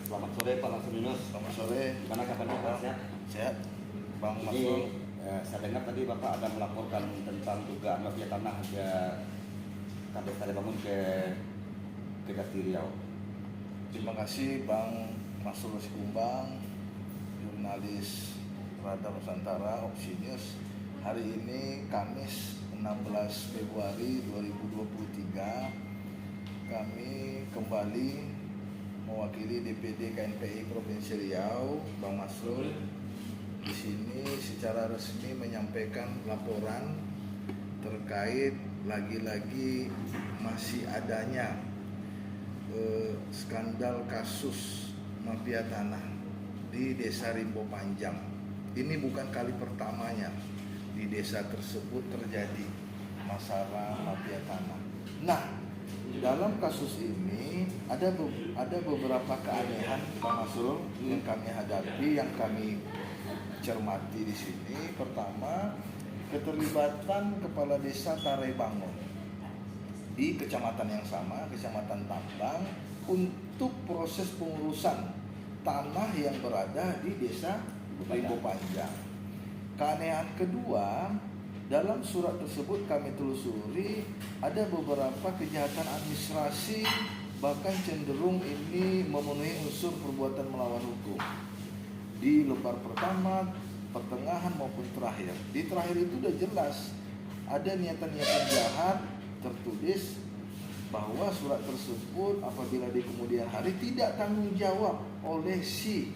Selamat sore Pak Langsung Yunus. Selamat sore. Gimana kabarnya Pak? Sehat? Sehat. Bang Ini Masrul. saya dengar tadi Bapak ada melaporkan tentang dugaan mafia tanah ke Kades Talebangun ke Jati Riau. Terima kasih Bang Masrul Sikumbang, jurnalis Radar Nusantara Opsinews. Hari ini Kamis 16 Februari 2023 kami kembali mewakili DPD KNPI Provinsi Riau, Bang Masrul di sini secara resmi menyampaikan laporan terkait lagi-lagi masih adanya skandal kasus mafia tanah di Desa Rimbo Panjang. Ini bukan kali pertamanya di desa tersebut terjadi masalah mafia tanah. Nah, dalam kasus ini ada beberapa keanehan Pak Masrul yang kami hadapi, yang kami cermati di sini. Pertama, keterlibatan kepala desa Tarebangun di kecamatan yang sama, Kecamatan Tambang, untuk proses pengurusan tanah yang berada di desa Rimbo Panjang. Keanehan kedua, dalam surat tersebut kami telusuri ada beberapa kejahatan administrasi, bahkan cenderung ini memenuhi unsur perbuatan melawan hukum. Di lembar pertama, pertengahan maupun terakhir. Di terakhir itu sudah jelas ada niatan-niatan jahat tertulis bahwa surat tersebut apabila di kemudian hari tidak tanggung jawab oleh si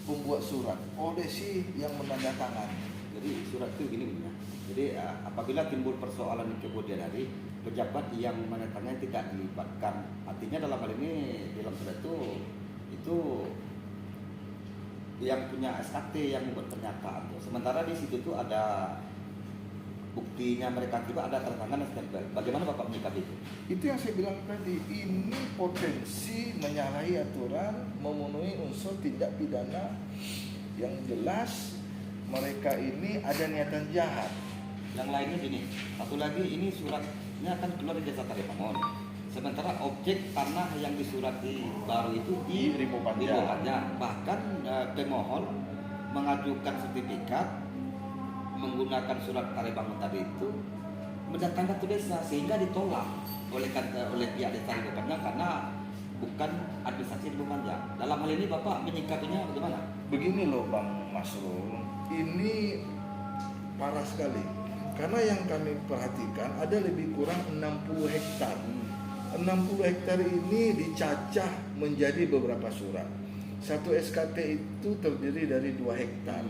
pembuat surat, oleh si yang menandatangani. Jadi surat itu gini ya. Jadi apabila timbul persoalan di kemudian hari, pejabat yang menandatangani tidak dilibatkan. Artinya dalam hal ini dalam surat itu yang punya SKT yang membuat pernyataan. Sementara di situ tuh ada buktinya mereka tiba, ada tanda tangan dan stempel. Bagaimana Bapak menyikapi itu? Itu yang saya bilang tadi, ini potensi menyalahi aturan, memenuhi unsur tindak pidana yang jelas. Mereka ini ada niatan jahat. Yang lainnya gini, satu lagi ini suratnya akan keluar di Desa Tarebangun. Sementara objek tanah yang disurati baru itu di Rimbo Panjang. Bahkan pemohon mengajukan sertifikat menggunakan surat Tarebangun tadi itu mendatangkan ke desa, sehingga ditolak oleh pihak desa Rimbo Panjang karena bukan administrasi Rimbo Panjang. Dalam hal ini Bapak menyikapinya bagaimana? Begini loh Bang Masrul, ini parah sekali. Karena yang kami perhatikan ada lebih kurang 60 hektar. 60 hektar ini dicacah menjadi beberapa surat. Satu SKT itu terdiri dari 2 hektar.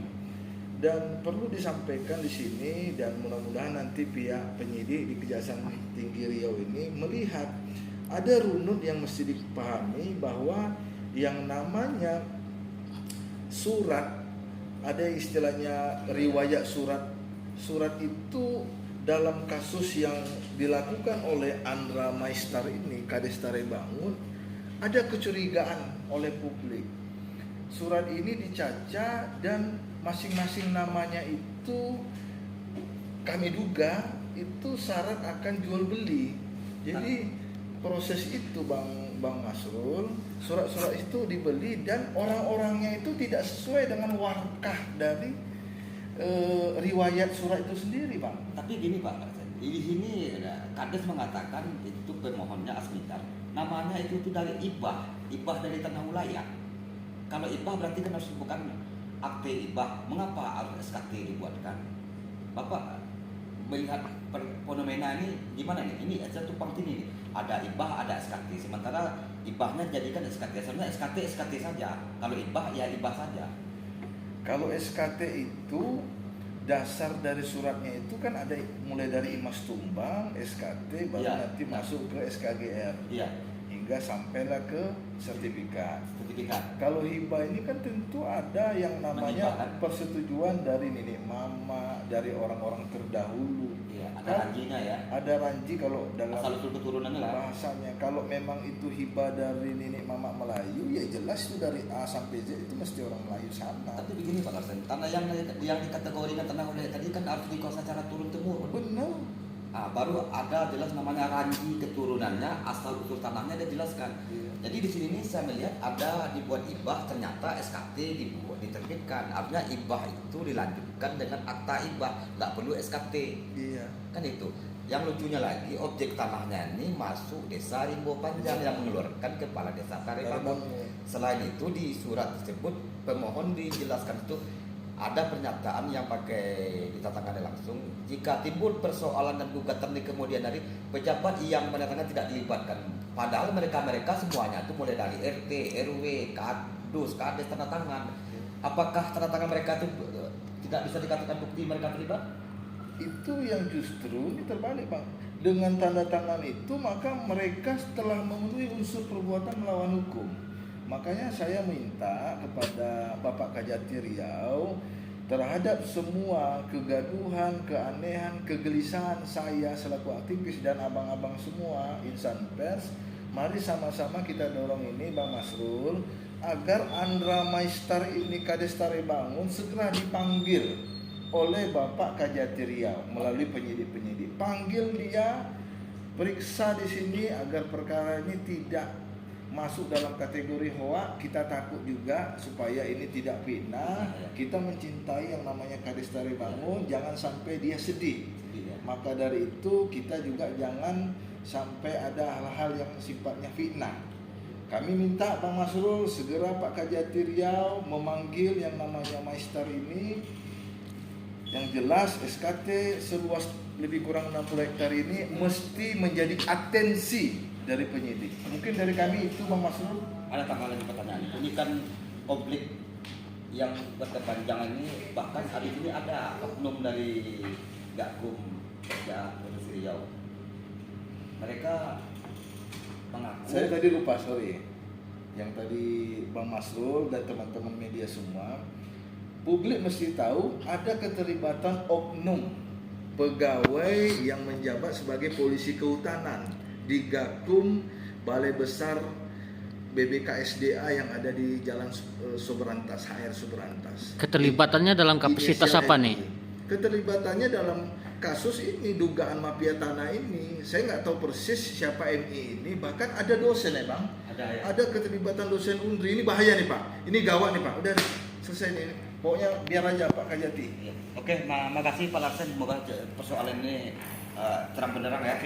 Dan perlu disampaikan di sini, dan mudah-mudahan nanti pihak penyidik di Kejaksaan Tinggi Riau ini melihat ada runut yang mesti dipahami, bahwa yang namanya surat, ada istilahnya riwayat surat. Surat itu dalam kasus yang dilakukan oleh Andra Maistar ini, Kades Tarebangun, ada kecurigaan oleh publik. Surat ini dicacah dan masing-masing namanya itu kami duga itu syarat akan jual beli. Jadi proses itu Bang Masrul, surat-surat itu dibeli dan orang-orangnya itu tidak sesuai dengan warkah dari riwayat surat itu sendiri, Bang. Tapi gini Pak, di sini Kades mengatakan itu pemohonnya Asmitar, namanya itu dari ibah dari tanah wilayah. Kalau ibah berarti kan harus bukan akte ibah. Mengapa harus SKT dibuatkan? Bapak melihat fenomena ini gimana nih? Ini ada tumpang tindih nih. Ada ibah, ada SKT. Sementara ibahnya jadikan SKT. Sebenarnya SKT saja. Kalau ibah ya ibah saja. Kalau SKT itu dasar dari suratnya itu kan ada mulai dari Imas Tumbang, SKT, baru nanti masuk ke SKGR. Iya. Hingga sampailah ke sertifikat. Kalau hibah ini kan tentu ada yang namanya persetujuan dari nenek mama, dari orang-orang terdahulu. Iya, ada ranjinya ya. Ada ranji kalau dalam asal usul keturunannya lah. Bahasanya kalau memang itu hibah dari nenek mama Melayu, ya jelas itu dari A sampai Z itu mesti orang Melayu sana. Tapi begini Pak Larsen, tanah yang dikategorikan tanah oleh tadi kan harus dikuasai secara turun temurun. Benar. Baru ada jelas namanya ranji keturunannya, asal usul tanahnya dia jelaskan. Iya. Jadi di sini nih saya melihat ada dibuat ibah, ternyata SKT dibuat diterbitkan. Artinya ibah itu dilanjutkan dengan akta ibah, nggak perlu SKT. Iya. Kan itu. Yang lucunya lagi, objek tanahnya ini masuk desa Rimbo Panjang yang mengeluarkan kepala desa Tarebangun. Selain itu di surat tersebut pemohon dijelaskan itu ada pernyataan yang pakai ditatangani langsung, jika timbul persoalan dan gugatan di kemudian hari, pejabat yang mendatangkan tidak dilibatkan. Padahal mereka semuanya itu mulai dari RT, RW, Kadus, Kades tanda tangan. Apakah tanda tangan mereka itu tidak bisa dikatakan bukti mereka terlibat? Itu yang justru ini terbalik, Bang. Dengan tanda tangan itu maka mereka telah memenuhi unsur perbuatan melawan hukum. Makanya saya minta kepada Bapak Kajati Riau terhadap semua kegaduhan, keanehan, kegelisahan saya selaku aktivis dan abang-abang semua insan pers, mari sama-sama kita dorong ini Bang Masrul agar Andra Maistar ini Kades Tarebangun segera dipanggil oleh Bapak Kajati Riau melalui penyidik-penyidik. Panggil dia, periksa di sini agar perkara ini tidak masuk dalam kategori hoa. Kita takut juga supaya ini tidak fitnah. Kita mencintai yang namanya Kades Tarebangun, jangan sampai dia sedih. Maka dari itu kita juga jangan sampai ada hal-hal yang sifatnya fitnah. Kami minta Bang Masrul segera Pak Kajati Riau memanggil yang namanya Maistar ini. Yang jelas SKT seluas lebih kurang 60 hektar ini mesti menjadi atensi dari penyidik. Mungkin dari kami itu Bang Masrul. Ada tambahan pertanyaan. Ini kan konflik yang berkepanjangan ini, bahkan hari ini ada oknum dari Gakum ya Provinsi Riau. Mereka mengaku. Saya tadi lupa, sorry. Yang tadi Bang Masrul dan teman-teman media semua, publik mesti tahu ada keterlibatan oknum pegawai yang menjabat sebagai polisi kehutanan di Gakum Balai Besar BBKSDA yang ada di Jalan Subrantas, HR Subrantas. Keterlibatannya dalam kapasitas apa nih? Keterlibatannya dalam kasus ini, dugaan mafia tanah ini. Saya nggak tahu persis siapa MI ini, bahkan ada dosen ya Bang. Ada keterlibatan dosen Undri. Ini bahaya nih Pak, ini gawat nih Pak. Udah selesai nih, pokoknya biar aja Pak Kajati. Oke, makasih Pak Larsen, semoga persoalan ini terang benderang ya.